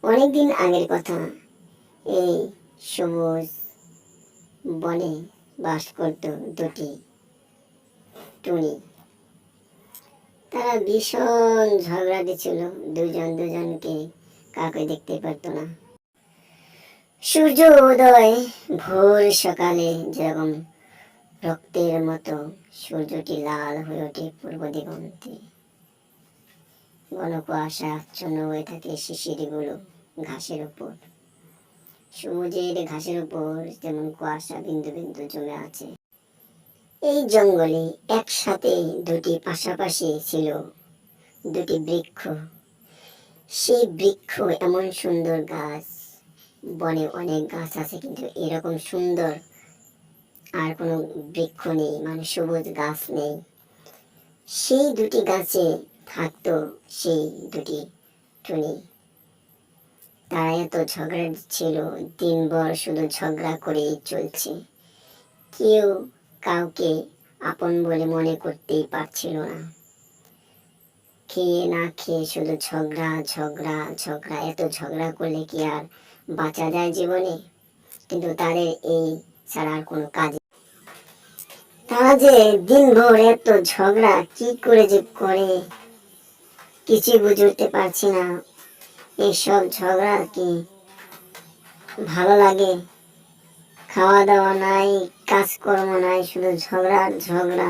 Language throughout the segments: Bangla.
অনেকদিন আগের কথা। এই সবুজ বনে বাস করত দুটি টুনি। তারা ভীষণ ঝগড়াটে ছিল, দুজন দুজনকে কাউকে দেখতে পারত না। সূর্য উদয় ভোর সকালে যেরকম রক্তের মতো সূর্যটি লাল হয়ে ওঠে পূর্ব দিগন্তে। ঘন কুয়াশা আচ্ছন্ন হয়ে থাকে শিশিরগুলো ঘাসের উপর। সবুজের ঘাসের উপর যেমন কুয়াশা বিন্দু বিন্দু জমে আছে। এই জঙ্গলে একসাথে দুটি পাশাপাশি ছিল দুটি বৃক্ষ। সেই বৃক্ষ এমন সুন্দর গাছ, বনে অনেক গাছ আছে কিন্তু এরকম সুন্দর আর কোনো বৃক্ষ নেই, মানে সবুজ গাছ নেই। সেই দুটি গাছে থাকতো সেই দুটি টুনি। তারা এত ঝগড়া ছিল, দিনভর শুধু ঝগড়া করেই চলছে। কেউ কাউকে আপন বলে মনে করতেই পারছিল না। খেয়ে না খেয়ে শুধু ঝগড়া ঝগড়া ঝগড়া। এত ঝগড়া করলে কি আর বাঁচা যায় জীবনে? কিন্তু তাদের এই ছাড়া আর কোনো কাজ। তারা যে দিনভর এত ঝগড়া কি করে যে করে কিছুই বুঝে উঠতে পারছি না। এইসব ঝগড়া কি ভালো লাগে? খাওয়া দাওয়া নাই, কাজকর্ম নাই, শুধু ঝগড়া আর ঝগড়া।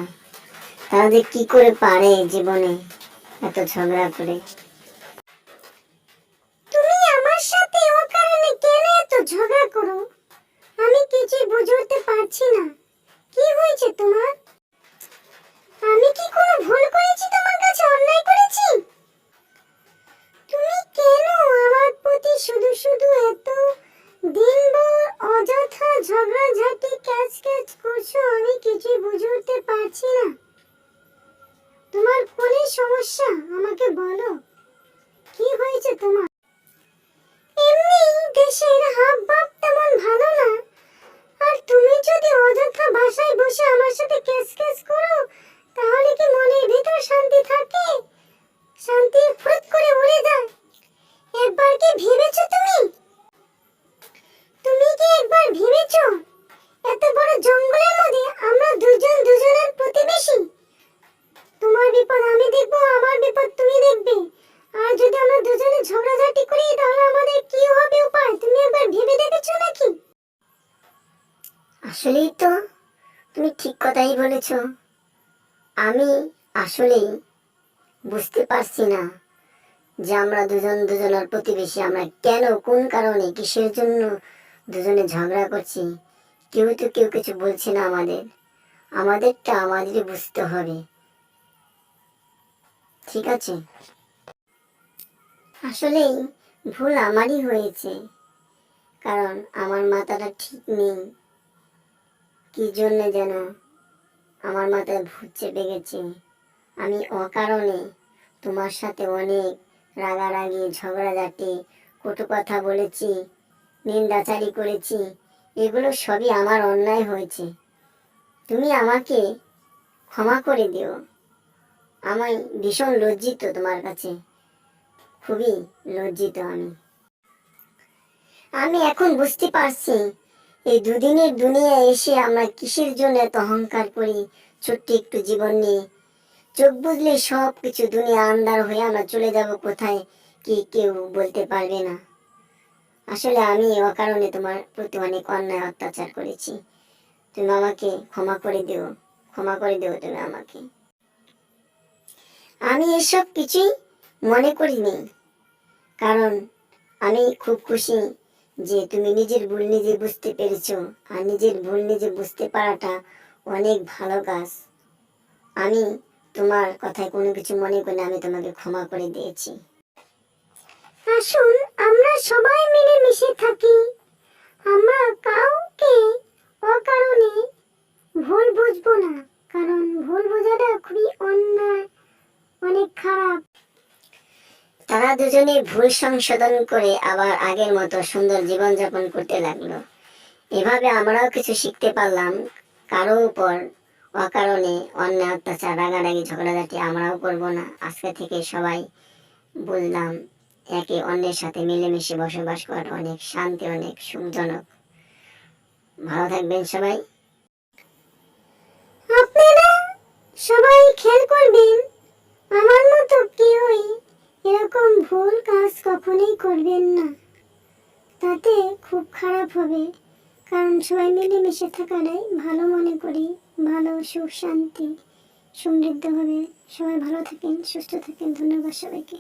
তারা যে কি করে পারে জীবনে এত ঝগড়া করে? তুমি আমার সাথে অকারণে কেন এত ঝগড়া করো? আমি কিছুই বুঝে উঠতে পারছি না। কি হয়েছে তোমার? আমি কি কোনো ভুল করেছি? তোমার কাছে অন্যায় করেছি? তুমি কেন আমার প্রতি শুধু শুধু এত দিনভর অযথা ঝগড়াঝাটি ক্যাচ ক্যাচ করছো? আমি কিছুই বুঝে উঠতে পারছি না। তোমার কোন সমস্যা আমাকে বলো, কি হয়েছে তোমার? এমনি দেশের হাব ভাব তেমন ভালো না, আর তুমি যদি অযথা বাসায় বসে আমার সাথে ক্যাচ ক্যাচ করো তাহলে কি মনের ভিতর শান্তি থাকে? শান্তি ফুট করে উড়ে যায়। একবার কি ভেবেছো তুমি? তুমি কি একবার ভেবেছো এত বড় জঙ্গলের মধ্যে আমরা দুজন দুজনের প্রতিবেশী? তোমার বিপদ আমি দেখবো, আমার বিপদ তুমি দেখবে। আর যদি আমরা দুজনে ঝগড়াঝাটি করি তাহলে আমাদের কি হবে উপায়? তুমি একবার ভেবে দেখেছো নাকি? আসলেই তো তুমি ঠিক কথাই বলেছ। আমি আসলেই বুঝতে পারছি না যে আমরা দুজন দুজনের প্রতিবেশী। আমরা কেন, কোন কারণে, কিসের জন্য দুজনে ঝগড়া করছি? কেউ তো কেউ কিছু বলছে না আমাদের। আমাদেরটা আমাদেরই বুঝতে হবে। ঠিক আছে, আসলেই ভুল আমারই হয়েছে, কারণ আমার মাথাটা ঠিক নেই। কি জন্য যেন আমার মাথায় ভূত চেপে গেছে। আমি অকারণে তোমার সাথে অনেক রাগারাগি ঝগড়াঝাটি কটু কথা বলেছি, নিন্দাচারি করেছি। এগুলো সবই আমার অন্যায় হয়েছে। তুমি আমাকে ক্ষমা করে দিও। আমি ভীষণ লজ্জিত তোমার কাছে, খুবই লজ্জিত আমি। আমি এখন বুঝতে পারছি এই দুদিনের দুনিয়ায় এসে আমরা কিসের জন্য এত অহংকার করি। ছোট্ট একটু জীবন নিয়ে চোখ বুঝলে সব কিছু দুনিয়া আন্ধার হয়ে আমরা চলে যাব কোথায়, কি কেউ বলতে পারবে না। আসলে আমি অকারণে তোমার প্রতি অনেক অন্যায় অত্যাচার করেছি। তুমি আমাকে ক্ষমা করে দিও, ক্ষমা করে দিও তুমি আমাকে। আমি এসব কিছুই মনে করিনি, কারণ আমি খুব খুশি যে তুমি নিজের ভুল নিজে বুঝতে পেরেছো। আর নিজের ভুল নিজে বুঝতে পারাটা অনেক ভালো কাজ। আমি তোমার কথায় কোনো কিছু মনে করি না, আমি তোমাকে ক্ষমা করে দিয়েছি। আসুন আমরা সবাই মিলে মিশে থাকি। আমরা কাউকে অকারণে ভুল বুঝবো না, কারণ ভুল বোঝাটা খুবই অন্যায়, অনেক খারাপ। তারা দুজনে ভুল সংশোধন করে আবার আগের মতো সুন্দর জীবনযাপন করতে লাগলো। এভাবে আমরাও কিছু শিখতে পারলাম। কারো উপর অকারণে অন্যায় অত্যাচার রাগারাগি ঝগড়াঝাটি আমরাও করবো না। আজকে থেকে সবাই বুঝলাম একে অন্যের সাথে মিলেমিশে বসবাস করা অনেক শান্তি, অনেক সুখজনক। ভালো থাকবেন সবাই। আপনারা সবাই খেয়াল করবেন, আমার মতো কেউই এরকম ভুল কাজ কখনোই করবেন না, তাতে খুব খারাপ হবে। কারণ সবাই মিলেমিশে থাকাটাই ভালো মনে করি, ভালো, সুখ শান্তি সমৃদ্ধ হবে। সবাই ভালো থাকেন, সুস্থ থাকেন। ধন্যবাদ সবাইকে।